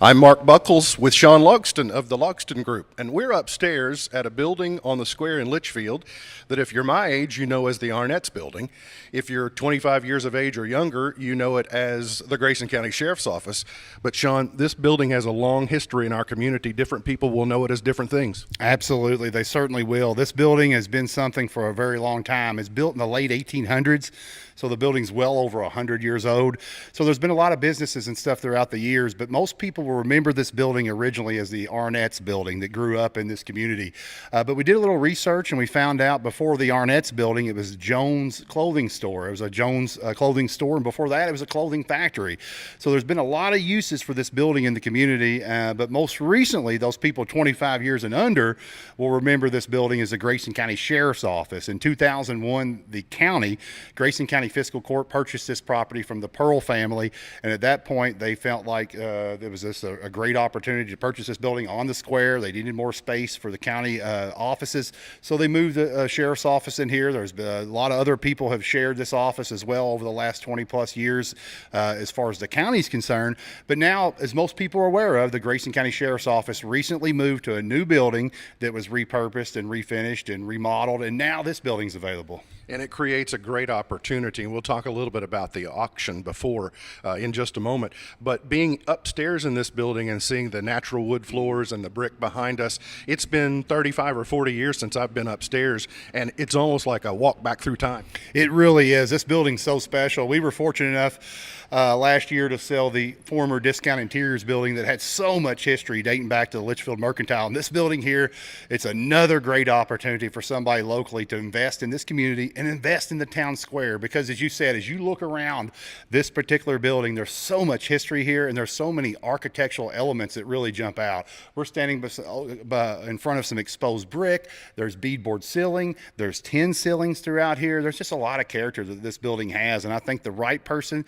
I'm Mark Buckles with Sean Logsdon of the Logsdon Group, and we're upstairs at a building on the square in Leitchfield that if you're my age, you know as the Arnett's building. If you're 25 years of age or younger, you know it as the Grayson County Sheriff's Office. But Sean, this building has a long history in our community. Different people will know it as different things. Absolutely, they certainly will. This building has been something for a very long time. It's built in the late 1800s, so the building's well over 100 years old. So there's been a lot of businesses and stuff throughout the years, but most people will remember this building originally as the Arnett's building that grew up in this community. But we did a little research and we found out before the Arnett's building, it was Jones Clothing Store. It was a Jones clothing store, and before that, it was a clothing factory. So there's been a lot of uses for this building in the community, but most recently, those people 25 years and under will remember this building as the Grayson County Sheriff's Office. In 2001, the county, Grayson County Fiscal Court, purchased this property from the Pearl family, and at that point, they felt like there was a great opportunity to purchase this building on the square. They needed more space for the county offices, so they moved the sheriff's office in here. There's been a lot of other people have shared this office as well over the last 20 plus years as far as the county's concerned. But now, as most people are aware of, the Grayson County Sheriff's Office recently moved to a new building that was repurposed and refinished and remodeled, and now this building's available. And it creates a great opportunity. And we'll talk a little bit about the auction before in just a moment. But being upstairs in this building and seeing the natural wood floors and the brick behind us, it's been 35 or 40 years since I've been upstairs, and it's almost like a walk back through time. It really is. This building's so special. We were fortunate enough last year to sell the former Discount Interiors building that had so much history dating back to the Leitchfield Mercantile. And this building here, it's another great opportunity for somebody locally to invest in this community and invest in the town square, because as you said, as you look around this particular building, there's so much history here and there's so many architectural elements that really jump out. We're standing in front of some exposed brick. There's beadboard ceiling. There's tin ceilings throughout here. There's just a lot of character that this building has, and I think the right person,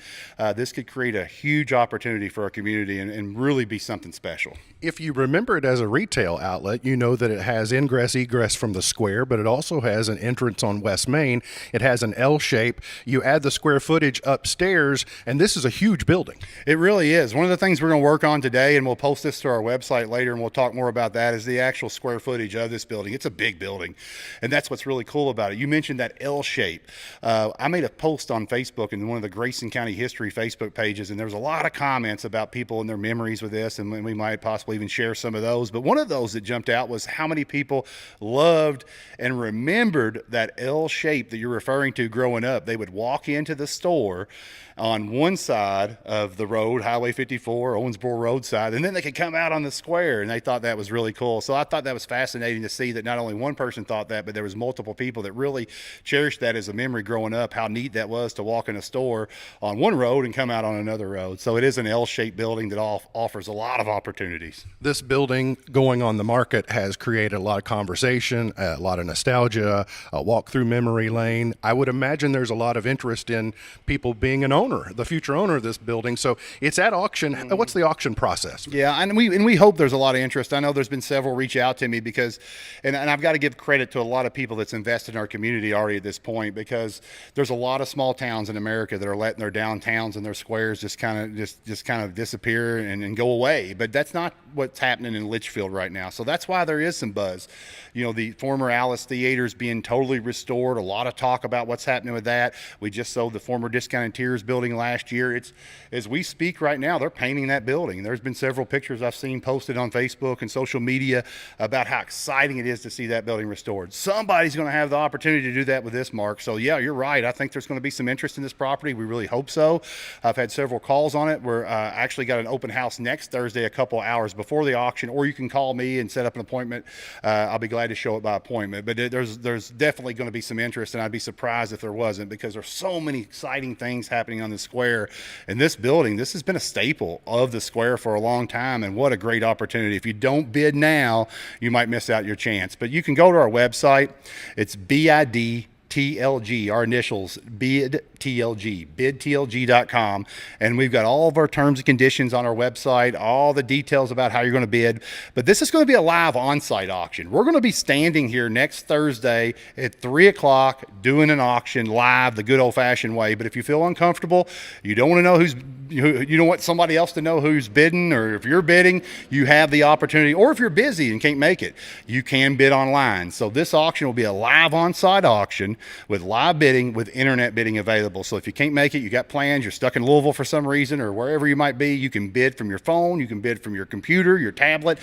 this could create a huge opportunity for our community and really be something special. If you remember it as a retail outlet, you know that it has ingress, egress from the square, but it also has an entrance on West Main. It has an L shape. You add the square footage upstairs, and this is a huge building. It really is. One of the things we're going to work on today, and we'll post this to our website later, and we'll talk more about that, is the actual square footage of this building. It's a big building, and that's what's really cool about it. You mentioned that L shape. I made a post on Facebook in one of the Grayson County History Facebook pages, and there was a lot of comments about people and their memories with this, and we might possibly even share some of those. But one of those that jumped out was how many people loved and remembered that L shape that you're referring to growing up. They would walk into the store on one side of the road, Highway 54, Owensboro roadside, and then they could come out on the square, and they thought that was really cool. So I thought that was fascinating to see that not only one person thought that, but there was multiple people that really cherished that as a memory growing up, how neat that was to walk in a store on one road and come out on another road. So it is an L-shaped building that offers a lot of opportunities. This building going on the market has created a lot of conversation, a lot of nostalgia, a walk through memory lane. I would imagine there's a lot of interest in people being an owner, the future owner of this building. So it's at auction. What's the auction process? Yeah, and we hope there's a lot of interest. I know there's been several reach out to me because, and I've got to give credit to a lot of people that's invested in our community already at this point, because there's a lot of small towns in America that are letting their downtowns and their squares just kind of disappear and go away. But that's not what's happening in Leitchfield right now. So that's why there is some buzz. You know, the former Alice Theaters being totally restored. A lot of talk about what's happening with that. We just sold the former Discount Interiors building last year. It's, as we speak right now, they're painting that building. There's been several pictures I've seen posted on Facebook and social media about how exciting it is to see that building restored. Somebody's going to have the opportunity to do that with this, Mark. So yeah, you're right. I think there's going to be some interest in this property. We really hope so. I've had several calls on it. We're actually got an open house next Thursday, a couple of hours before the auction, or you can call me and set up an appointment. I'll be glad to show it by appointment. But there's definitely going to be some interest, and I'd be surprised if there wasn't, because there's so many exciting things happening on the square. And this building, this has been a staple of the square for a long time, and what a great opportunity. If you don't bid now, you might miss out your chance. But you can go to our website. It's BIDTLG, our initials, BIDTLG, bidtlg.com. And we've got all of our terms and conditions on our website, all the details about how you're going to bid. But this is going to be a live on-site auction. We're going to be standing here next Thursday at 3 o'clock doing an auction live the good old-fashioned way. But if you feel uncomfortable, you don't want to know who's you don't want somebody else to know who's bidding, or if you're bidding, you have the opportunity, or if you're busy and can't make it, you can bid online. So this auction will be a live on-site auction with live bidding, with internet bidding available. So if you can't make it, you got plans, you're stuck in Louisville for some reason, or wherever you might be, you can bid from your phone, you can bid from your computer, your tablet.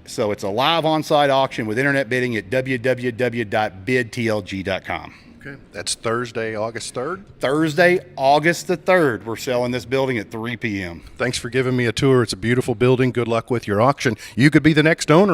So it's a live on-site auction with internet bidding at www.bidtlg.com. Okay. That's Thursday, August 3rd. Thursday, August the 3rd. We're selling this building at 3 p.m. Thanks for giving me a tour. It's a beautiful building. Good luck with your auction. You could be the next owner